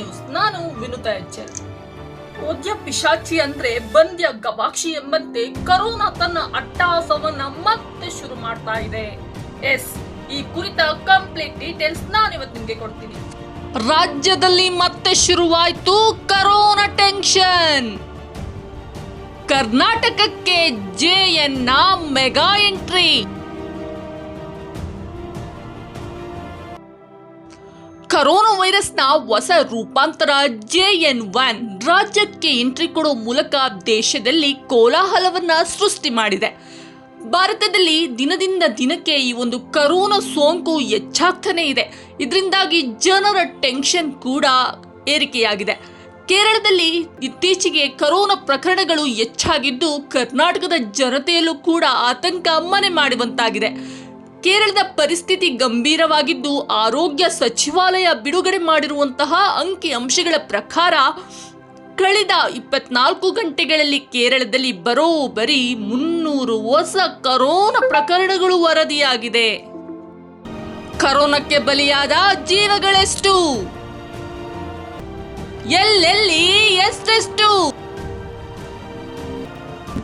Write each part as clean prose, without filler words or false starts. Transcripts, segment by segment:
News. ನಾನು ವಿನುತಾ ಎಚ್ಚಲ್. ಓದ್ಯ ಪಿಶಾಚಿ ಅಂದ್ರೆ ಬಂದ್ಯ ಗವಾಕ್ಷಿ ಎಂಬಂತೆ ಕರೋನಾ ತನ್ನ ಅಟ್ಟಹಾಸವನ್ನ ಮತ್ತೆ ಶುರು ಮಾಡ್ತಾ ಇದೆ. ಈ ಕುರಿತ ಕಂಪ್ಲೀಟ್ ಡೀಟೇಲ್ಸ್ ನಾನಿವತ್ತು ನಿಮ್ಗೆ ಕೊಡ್ತೀನಿ. ರಾಜ್ಯದಲ್ಲಿ ಮತ್ತೆ ಶುರುವಾಯ್ತು ಕರೋನಾ ಟೆನ್ಷನ್. ಕರ್ನಾಟಕಕ್ಕೆ JN ಮೆಗಾ ಎಂಟ್ರಿ. ಕರೋನಾ ವೈರಸ್ನ ಹೊಸ ರೂಪಾಂತರ JN.1 ರಾಜ್ಯಕ್ಕೆ ಎಂಟ್ರಿ ಕೊಡೋ ಮೂಲಕ ದೇಶದಲ್ಲಿ ಕೋಲಾಹಲವನ್ನ ಸೃಷ್ಟಿ ಮಾಡಿದೆ. ಭಾರತದಲ್ಲಿ ದಿನದಿಂದ ದಿನಕ್ಕೆ ಈ ಒಂದು ಕರೋನಾ ಸೋಂಕು ಹೆಚ್ಚಾಗ್ತಾನೆ ಇದೆ. ಇದರಿಂದಾಗಿ ಜನರ ಟೆನ್ಷನ್ ಕೂಡ ಏರಿಕೆಯಾಗಿದೆ. ಕೇರಳದಲ್ಲಿ ಇತ್ತೀಚೆಗೆ ಕರೋನಾ ಪ್ರಕರಣಗಳು ಹೆಚ್ಚಾಗಿದ್ದು ಕರ್ನಾಟಕದ ಜನತೆಯಲ್ಲೂ ಕೂಡ ಆತಂಕ ಮನೆ ಮಾಡುವಂತಾಗಿದೆ. ಕೇರಳದ ಪರಿಸ್ಥಿತಿ ಗಂಭೀರವಾಗಿದ್ದು ಆರೋಗ್ಯ ಸಚಿವಾಲಯ ಬಿಡುಗಡೆ ಮಾಡಿರುವಂತಹ ಅಂಕಿ ಅಂಶಗಳ ಪ್ರಕಾರ ಕಳೆದ 24 ಗಂಟೆಗಳಲ್ಲಿ ಕೇರಳದಲ್ಲಿ ಬರೋಬ್ಬರಿ 300 ಹೊಸ ಕರೋನಾ ಪ್ರಕರಣಗಳು ವರದಿಯಾಗಿದೆ. ಕರೋನಾಕ್ಕೆ ಬಲಿಯಾದ ಜೀವಗಳೆಷ್ಟು, ಎಲ್ಲೆಲ್ಲಿ ಎಷ್ಟೆಷ್ಟು?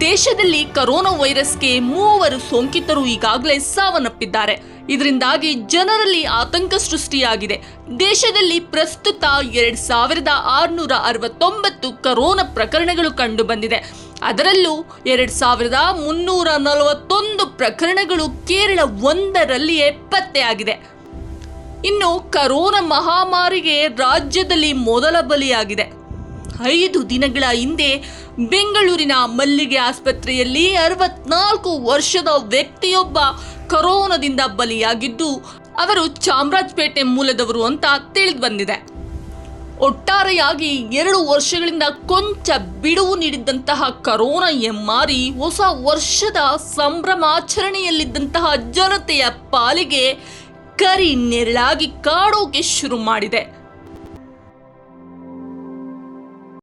ದೇಶದಲ್ಲಿ ಕರೋನಾ ವೈರಸ್ಗೆ 3 ಸೋಂಕಿತರು ಈಗಾಗಲೇ ಸಾವನ್ನಪ್ಪಿದ್ದಾರೆ. ಇದರಿಂದಾಗಿ ಜನರಲ್ಲಿ ಆತಂಕ ಸೃಷ್ಟಿಯಾಗಿದೆ. ದೇಶದಲ್ಲಿ ಪ್ರಸ್ತುತ 2669 ಕರೋನಾ ಪ್ರಕರಣಗಳು ಕಂಡು ಬಂದಿದೆ. ಅದರಲ್ಲೂ 2341 ಪ್ರಕರಣಗಳು ಕೇರಳ ಒಂದರಲ್ಲಿಯೇ ಪತ್ತೆಯಾಗಿದೆ. ಇನ್ನು ಕರೋನಾ ಮಹಾಮಾರಿಗೆ ರಾಜ್ಯದಲ್ಲಿ ಮೊದಲ ಬಲಿಯಾಗಿದೆ. 5 ದಿನಗಳ ಹಿಂದೆ ಬೆಂಗಳೂರಿನ ಮಲ್ಲಿಗೆ ಆಸ್ಪತ್ರೆಯಲ್ಲಿ 64 ವರ್ಷದ ವ್ಯಕ್ತಿಯೊಬ್ಬ ಕರೋನಾದಿಂದ ಬಲಿಯಾಗಿದ್ದು ಅವರು ಚಾಮರಾಜಪೇಟೆ ಮೂಲದವರು ಅಂತ ತಿಳಿದು ಬಂದಿದೆ. ಒಟ್ಟಾರೆಯಾಗಿ 2 ವರ್ಷಗಳಿಂದ ಕೊಂಚ ಬಿಡುವು ನೀಡಿದ್ದಂತಹ ಕರೋನಾ ಹೆಮ್ಮಾರಿ ಹೊಸ ವರ್ಷದ ಸಂಭ್ರಮಾಚರಣೆಯಲ್ಲಿದ್ದಂತಹ ಜನತೆಯ ಪಾಲಿಗೆ ಕರಿ ನೆರಳಾಗಿ ಕಾಡೋಕೆ ಶುರು ಮಾಡಿದೆ.